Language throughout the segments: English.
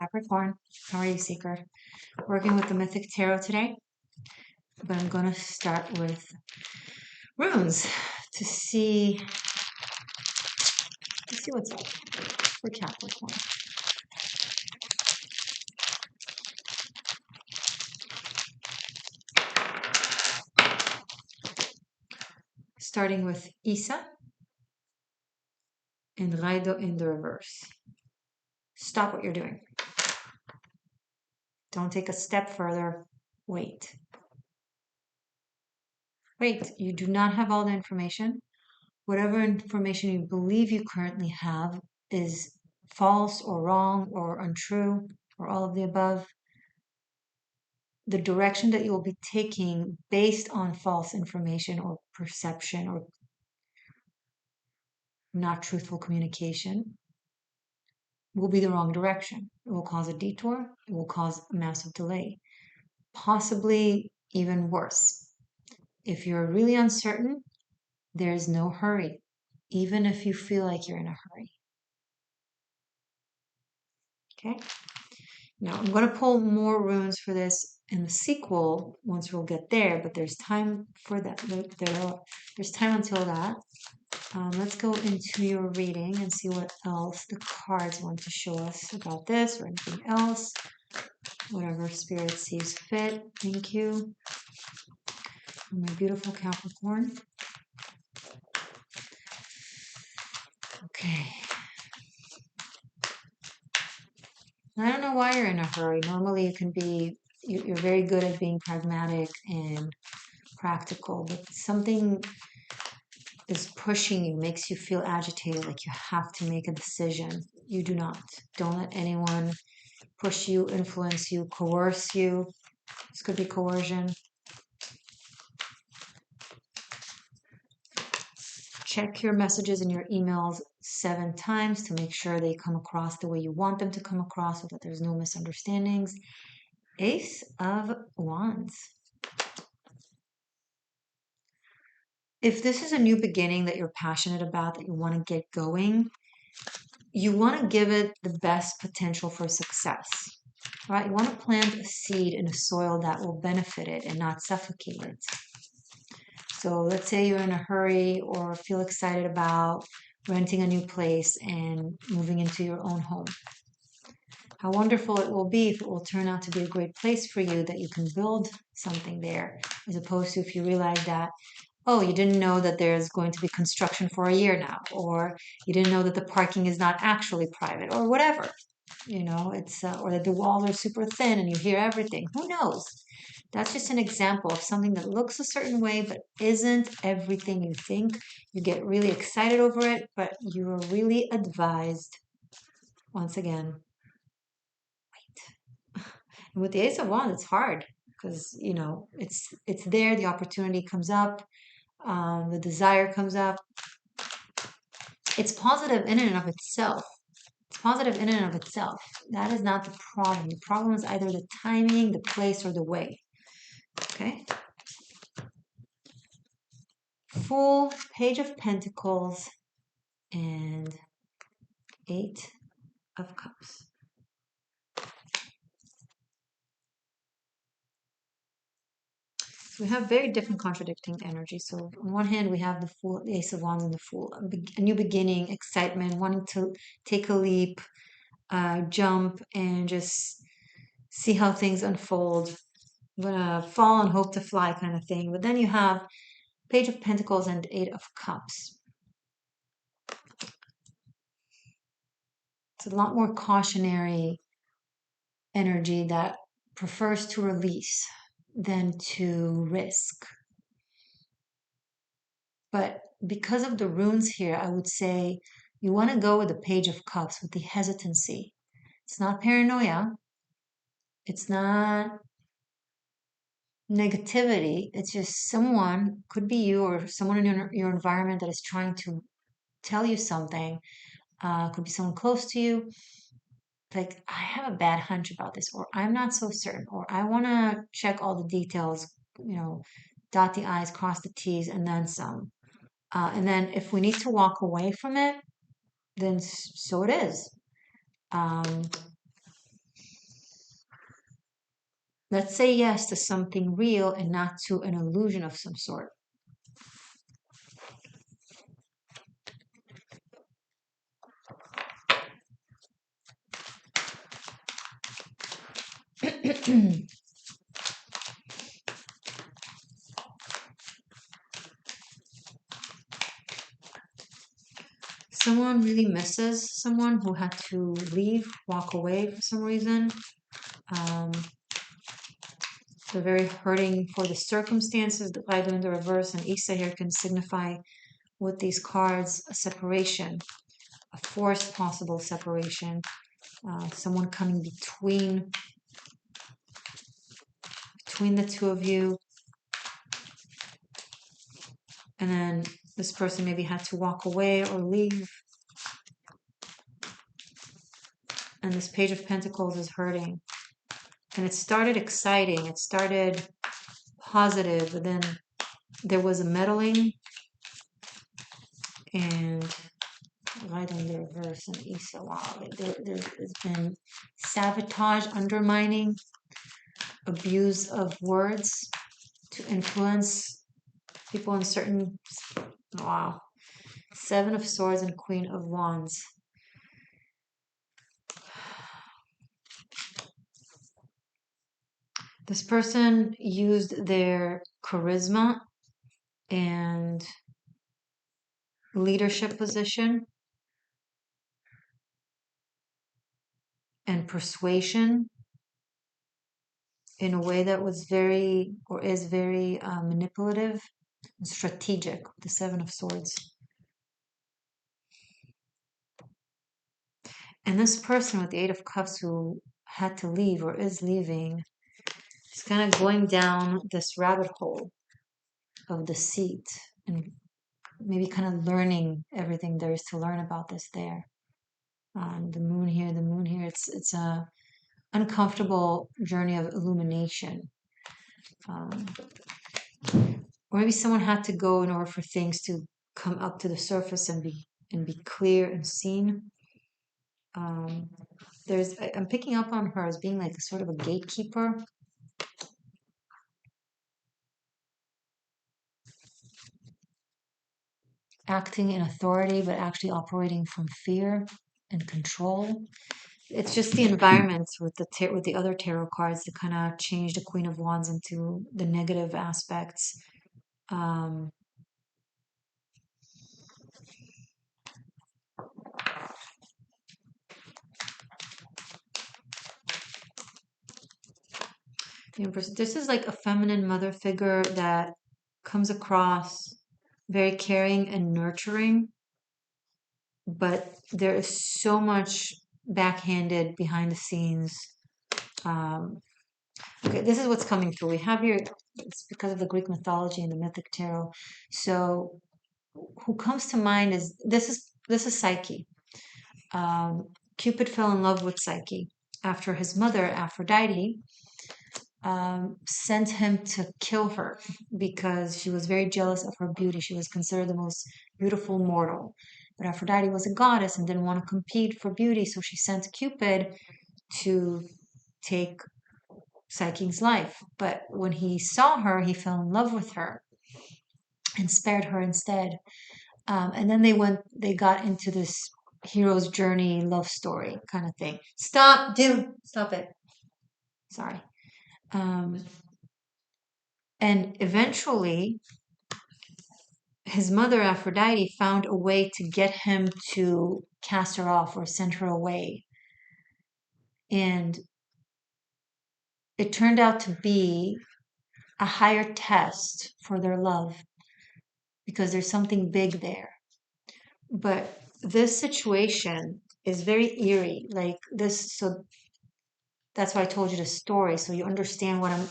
Capricorn, how are you, Seeker? Working with the Mythic Tarot today, but I'm going to start with runes to see what's up for Capricorn. Starting with Isa and Raido in the reverse. Stop what you're doing. Don't take a step further. Wait. Wait, you do not have all the information. Whatever information you believe you currently have is false or wrong or untrue or all of the above. The direction that you will be taking based on false information or perception or not truthful communication will be the wrong direction. It will cause a detour. It will cause a massive delay, possibly even worse. If you're really uncertain, there's no hurry, even if you feel like you're in a hurry. Okay? Now, I'm going to pull more runes for this in the sequel once we'll get there, but there's time for that. There's time until that. Let's go into your reading and see what else the cards want to show us about this or anything else. Whatever Spirit sees fit. Thank you. My beautiful Capricorn. Okay. I don't know why you're in a hurry. Normally you can be, you're very good at being pragmatic and practical, but something is pushing you, makes you feel agitated, like you have to make a decision. You do not. Don't let anyone push you, influence you, coerce you. This could be coercion. Check your messages and your emails 7 times to make sure they come across the way you want them to come across so that there's no misunderstandings. Ace of Wands. If this is a new beginning that you're passionate about, that you want to get going, you want to give it the best potential for success, right? You want to plant a seed in a soil that will benefit it and not suffocate it. So let's say you're in a hurry or feel excited about renting a new place and moving into your own home. How wonderful it will be if it will turn out to be a great place for you, that you can build something there, as opposed to if you realize that, oh, you didn't know that there's going to be construction for a year now, or you didn't know that the parking is not actually private, or whatever. You know, it's or that the walls are super thin and you hear everything. Who knows? That's just an example of something that looks a certain way but isn't everything you think. You get really excited over it, but you're really advised, once again, wait. And with the Ace of Wands, it's hard because, you know, it's there. The opportunity comes up. The desire comes up. It's positive in and of itself. It's positive in and of itself. That is not the problem. The problem is either the timing, the place, or the way. Okay? Full Page of Pentacles and 8 of Cups. So we have very different contradicting energy. So on one hand, we have the Fool, the Ace of Wands, and the Fool. A new beginning, excitement, wanting to take a leap, jump, and just see how things unfold. I'm gonna fall and hope to fly kind of thing. But then you have Page of Pentacles and 8 of Cups. It's a lot more cautionary energy that prefers to release than to risk. But because of the runes here, I would say you want to go with the Page of Cups with the hesitancy. It's not paranoia. It's not negativity. It's just someone, could be you or someone in your environment that is trying to tell you something. Could be someone close to you. Like, I have a bad hunch about this, or I'm not so certain, or I want to check all the details, you know, dot the I's, cross the T's, and then some. And then if we need to walk away from it, then so it is. Um, Let's say yes to something real and not to an illusion of some sort. Someone really misses someone who had to leave, walk away for some reason. Um, they're very hurting for the circumstances. The Raida in the reverse and Isa here can signify with these cards a separation, a forced possible separation, someone coming between the two of you, and then this person maybe had to walk away or leave. And this Page of Pentacles is hurting. And it started exciting, it started positive, but then there was a meddling and right on the reverse and Isa. Wow, there's been sabotage, undermining, abuse of words to influence people in certain. Wow. Seven of Swords and Queen of Wands. This person used their charisma and leadership position and persuasion in a way that was very or is very manipulative and strategic. The Seven of Swords. And this person with the Eight of Cups who had to leave or is leaving is kind of going down this rabbit hole of deceit and maybe kind of learning everything there is to learn about this there. The moon here. It's a uncomfortable journey of illumination. Um, or maybe someone had to go in order for things to come up to the surface and be clear and seen. I'm picking up on her as being like a sort of a gatekeeper, acting in authority, but actually operating from fear and control. It's just the environment with the other tarot cards that kind of change the Queen of Wands into the negative aspects. Um, this is like a feminine mother figure that comes across very caring and nurturing, but there is so much backhanded behind the scenes. Um, okay, this is what's coming through. We have here, it's because of the Greek mythology and the mythic tarot. So, who comes to mind is this is Psyche. Cupid fell in love with Psyche after his mother Aphrodite sent him to kill her because she was very jealous of her beauty. She was considered the most beautiful mortal. But Aphrodite was a goddess and didn't want to compete for beauty, so she sent Cupid to take Psyche's life. But when he saw her, he fell in love with her and spared her instead. And then they got into this hero's journey love story kind of thing. Stop, dude, stop it. Sorry. Um, and eventually, his mother Aphrodite found a way to get him to cast her off or send her away. And it turned out to be a higher test for their love because there's something big there. But this situation is very eerie. Like this, so that's why I told you the story, so you understand what I'm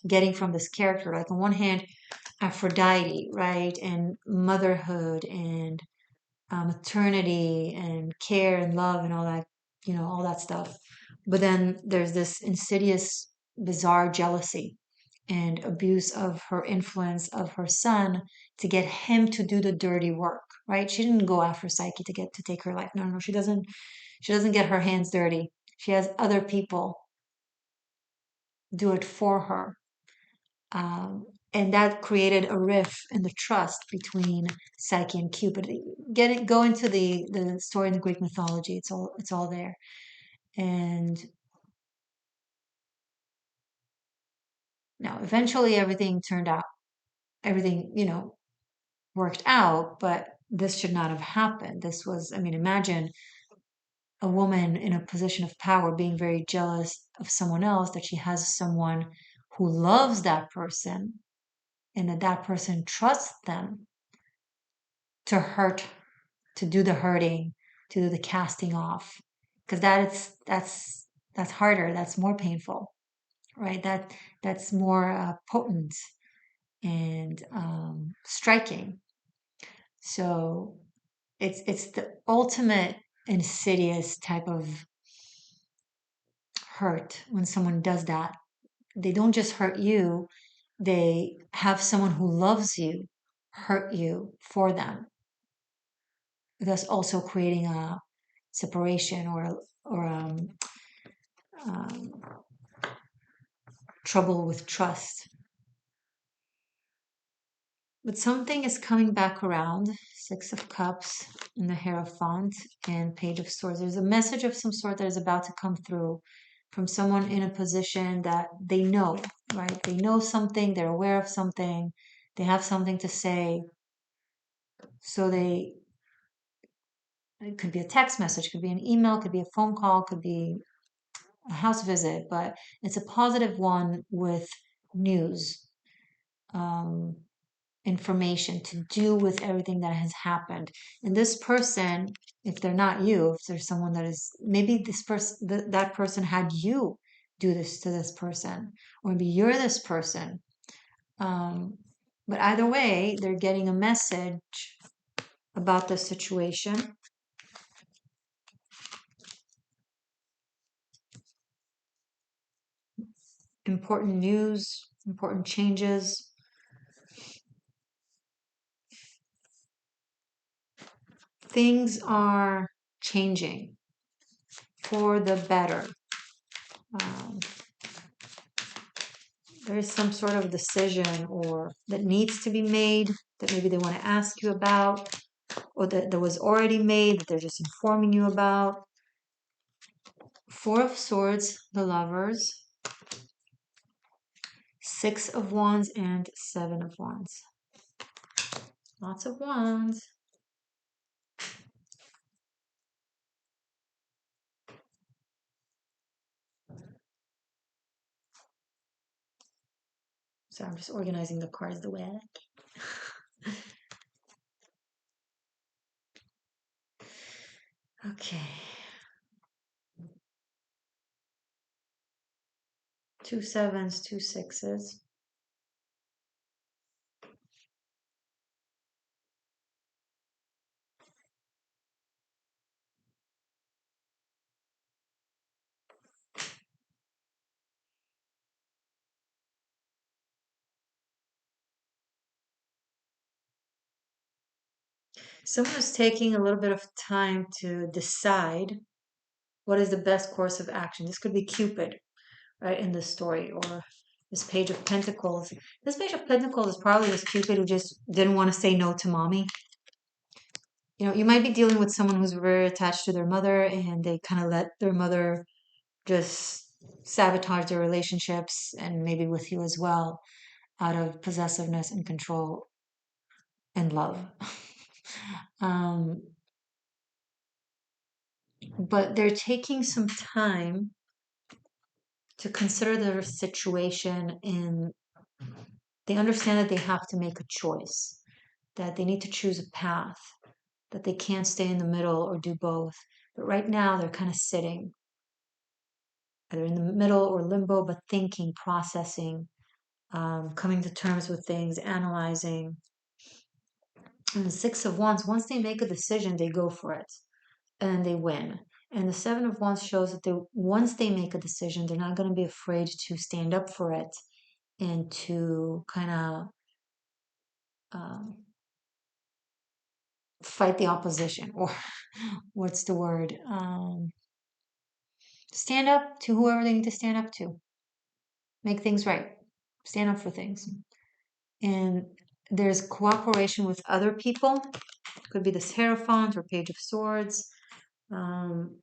getting from this character. Like on one hand, Aphrodite, right, and motherhood and maternity and care and love and all that, all that stuff. But then there's this insidious, bizarre jealousy and abuse of her influence of her son to get him to do the dirty work, right? She didn't go after Psyche to take her life. No, no, she doesn't. She doesn't get her hands dirty. She has other people do it for her. And that created a rift in the trust between Psyche and Cupid. Go into the story in the Greek mythology. It's all there. And now eventually everything, worked out, but this should not have happened. This was, I mean, imagine a woman in a position of power being very jealous of someone else, that she has someone who loves that person and that person trusts them to hurt, to do the hurting, to do the casting off. Because that's harder, that's more painful, right? That's more potent and striking. So it's the ultimate insidious type of hurt when someone does that. They don't just hurt you, they have someone who loves you hurt you for them, thus also creating a separation or um, trouble with trust. But something is coming back around. Six of Cups and the Hierophant and Page of Swords. There's a message of some sort that is about to come through from someone in a position that they know, right? They know something, they're aware of something, they have something to say. So it could be a text message, could be an email, could be a phone call, could be a house visit, but it's a positive one with news. Um, Information to do with everything that has happened. And this person, if they're not you, if there's someone that is, maybe this person, that person had you do this to this person, or maybe you're this person. But either way, they're getting a message about the situation. Important news, important changes. Things are changing for the better. Um, there's some sort of decision or that needs to be made that maybe they want to ask you about, or that was already made that they're just informing you about. Four of Swords, the Lovers, Six of Wands, and Seven of Wands. Lots of wands. So I'm just organizing the cards the way I like. Okay. Two sevens, two sixes. Someone is taking a little bit of time to decide what is the best course of action. This could be Cupid, right, in this story, or this Page of Pentacles. This Page of Pentacles is probably this Cupid who just didn't want to say no to mommy. You might be dealing with someone who's very attached to their mother and they kind of let their mother just sabotage their relationships, and maybe with you as well, out of possessiveness and control and love. um, but they're taking some time to consider their situation, and they understand that they have to make a choice, that they need to choose a path, that they can't stay in the middle or do both. But right now they're kind of sitting either in the middle or limbo, but thinking, processing, coming to terms with things, analyzing. And the Six of Wands, once they make a decision, they go for it and they win. And the Seven of Wands shows that once they make a decision, they're not going to be afraid to stand up for it and to kind of fight the opposition, or what's the word? Stand up to whoever they need to stand up to. make things right, stand up for things. And there's cooperation with other people. Could be this Hierophant or Page of Swords. Um,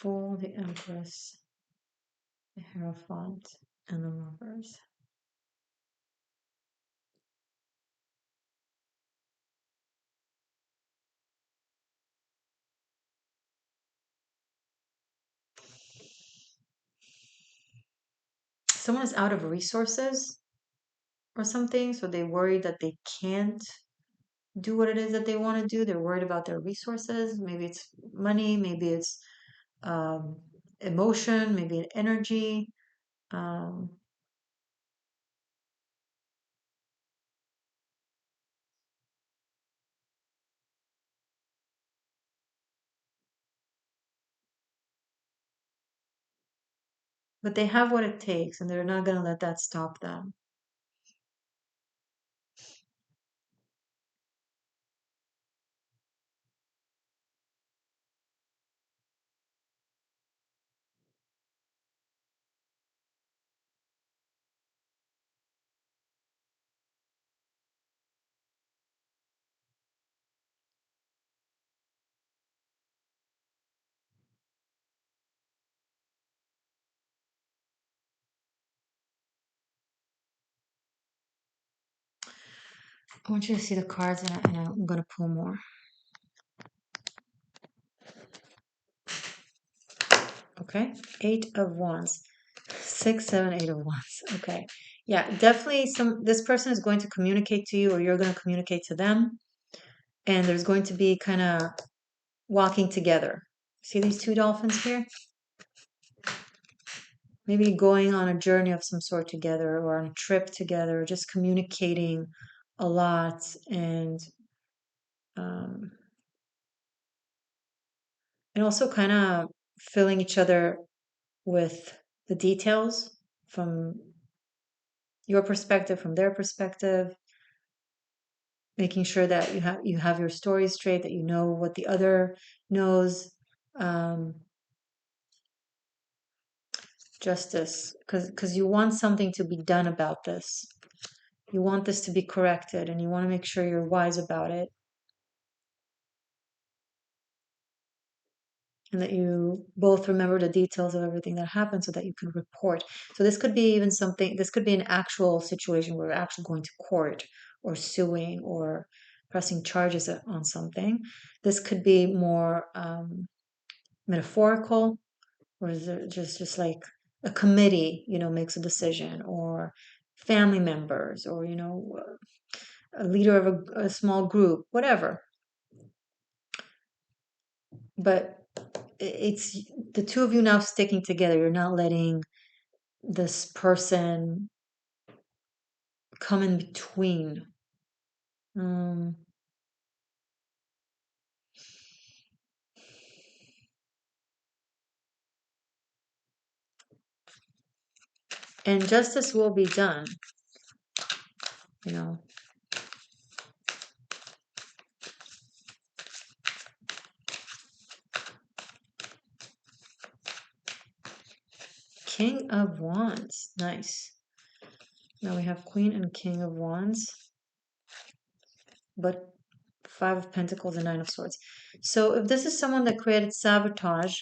Fool, the Empress, the Hierophant, and the Lovers. Someone is out of resources or something, so they worry that they can't do what it is that they want to do. They're worried about their resources. Maybe it's money, maybe it's um, emotion, maybe energy. Um, but they have what it takes, and they're not going to let that stop them. I want you to see the cards, and I'm going to pull more. Okay, 8 of Wands, 6, 7, 8 of Wands. Okay, yeah, definitely. This person is going to communicate to you, or you're going to communicate to them, and there's going to be kind of walking together. See these two dolphins here? Maybe going on a journey of some sort together, or on a trip together, just communicating a lot, um, and also kind of filling each other with the details from your perspective, from their perspective, making sure that you have your story straight, that you know what the other knows. Um, Justice, because you want something to be done about this. You want this to be corrected, and you want to make sure you're wise about it, and that you both remember the details of everything that happened so that you can report. So this could be even something, this could be an actual situation where we're actually going to court, or suing, or pressing charges on something. This could be more metaphorical, or is it just like a committee, makes a decision, or family members, or a leader of a small group, whatever. But it's the two of you now sticking together. You're not letting this person come in between. Um, and justice will be done, you know. King of Wands. Nice. Now we have Queen and King of Wands, but 5 of Pentacles and 9 of Swords. So if this is someone that created sabotage,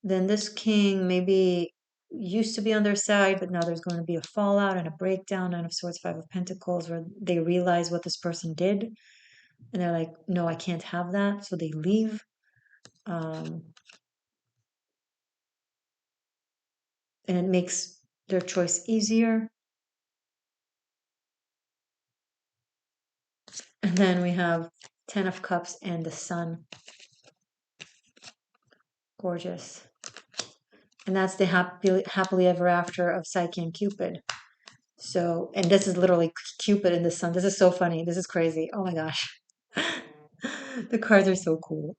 then this king maybe used to be on their side, but now there's going to be a fallout and a breakdown. 9 of Swords, 5 of Pentacles, where they realize what this person did, and they're like, no, I can't have that. So they leave. Um, and it makes their choice easier. And then we have 10 of Cups and the Sun. Gorgeous. And that's the happily ever after of Psyche and Cupid. So, and this is literally Cupid and the Sun. This is so funny. This is crazy. Oh my gosh. The cards are so cool.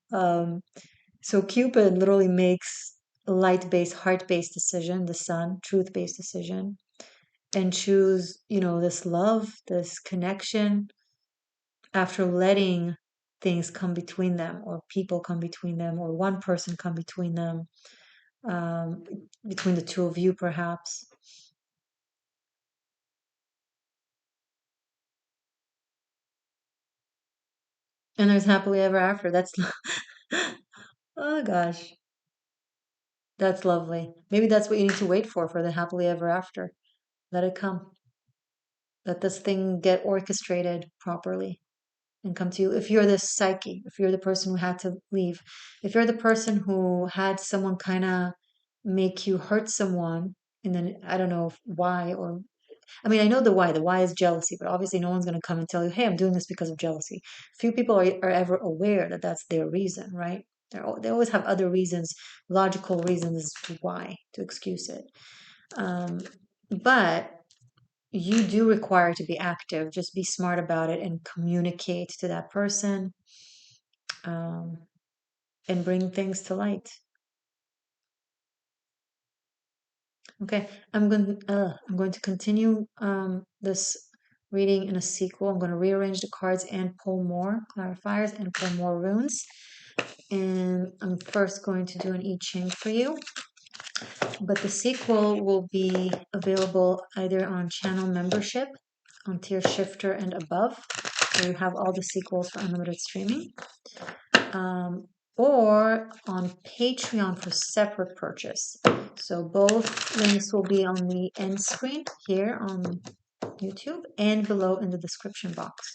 So Cupid literally makes a light-based, heart-based decision, the Sun, truth-based decision. and choose, this love, this connection after letting things come between them, or people come between them, or one person come between them, um, between the two of you, perhaps. And there's happily ever after. That's, oh gosh, that's lovely. Maybe that's what you need to wait for the happily ever after. Let it come. Let this thing get orchestrated properly and come to you. If you're the psyche, if you're the person who had to leave, if you're the person who had someone kind of make you hurt someone, and then I don't know why, or I mean, I know the why. The why is jealousy, but obviously, no one's going to come and tell you, "Hey, I'm doing this because of jealousy." Few people are ever aware that that's their reason, right? They always have other reasons, logical reasons as to why to excuse it. Um, but you do require to be active. Just be smart about it and communicate to that person, um, and bring things to light. Okay, I'm going to continue this reading in a sequel. I'm going to rearrange the cards and pull more clarifiers and pull more runes. And I'm first going to do an I Ching for you. But the sequel will be available either on channel membership, on tier shifter and above, where you have all the sequels for unlimited streaming, um, or on Patreon for separate purchase. So both links will be on the end screen here on YouTube and below in the description box.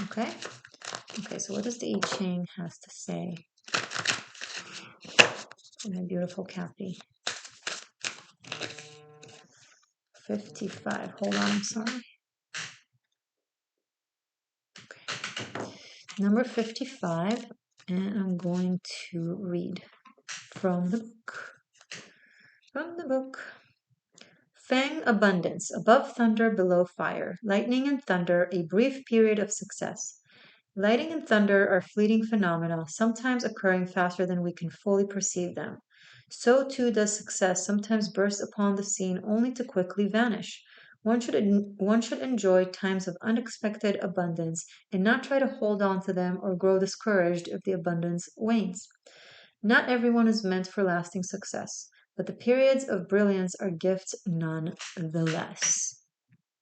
Okay? Okay, so what does the I Ching has to say? My beautiful Cappy. 55. Hold on, I'm sorry. Okay. Number 55, and I'm going to read from the book. From the book. Fang abundance, above thunder, below fire. Lightning and thunder, a brief period of success. Lightning and thunder are fleeting phenomena, sometimes occurring faster than we can fully perceive them. So too does success sometimes burst upon the scene only to quickly vanish. One should enjoy times of unexpected abundance and not try to hold on to them or grow discouraged if the abundance wanes. Not everyone is meant for lasting success, but the periods of brilliance are gifts nonetheless.